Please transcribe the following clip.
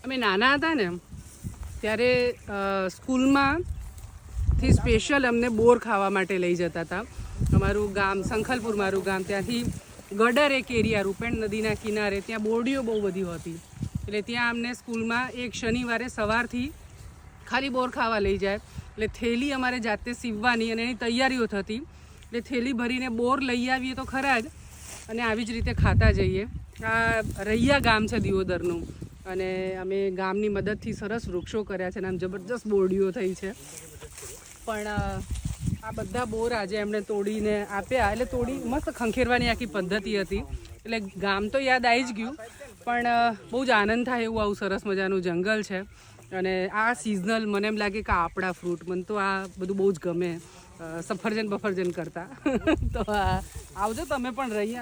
અમે નાના હતા ને ત્યારે સ્કૂલમાંથી સ્પેશિયલ અમને બોર ખાવા માટે લઈ જતા હતા. અમારું ગામ સંખલપુર, મારું ગામ, ત્યાંથી ગડર એક એરિયા, રૂપેણ નદીના કિનારે, ત્યાં બોરડીઓ બહુ બધી હતી. એટલે ત્યાં અમને સ્કૂલમાં એક શનિવારે સવારથી ખાલી બોર ખાવા લઈ જાય. એટલે થેલી અમારે જાતે સીવવાની અને એની તૈયારીઓ થતી. એટલે થેલી ભરીને બોર લઈ આવીએ તો ખરા જ, અને આવી જ રીતે ખાતા જઈએ. આ રૈયા ગામ છે દિયોદરનું, અને અમે ગામની મદદથી સરસ વૃક્ષો કર્યા છે અને આમ જબરદસ્ત બોરડીઓ થઈ છે. પણ આ બધા બોર આજે એમણે તોડીને આપ્યા. એટલે તોડી મસ્ત ખંખેરવાની આખી પદ્ધતિ હતી. એટલે ગામ તો યાદ આવી જ ગયું, પણ બહુ જ આનંદ થાય એવું આવું સરસ મજાનું જંગલ છે. અને આ સિઝનલ મને એમ લાગે કે આપણા ફ્રૂટ, મને તો આ બધું બહુ જ ગમે, સફરજન બફરજન કરતાં. તો આવજો તમે પણ રૈયા.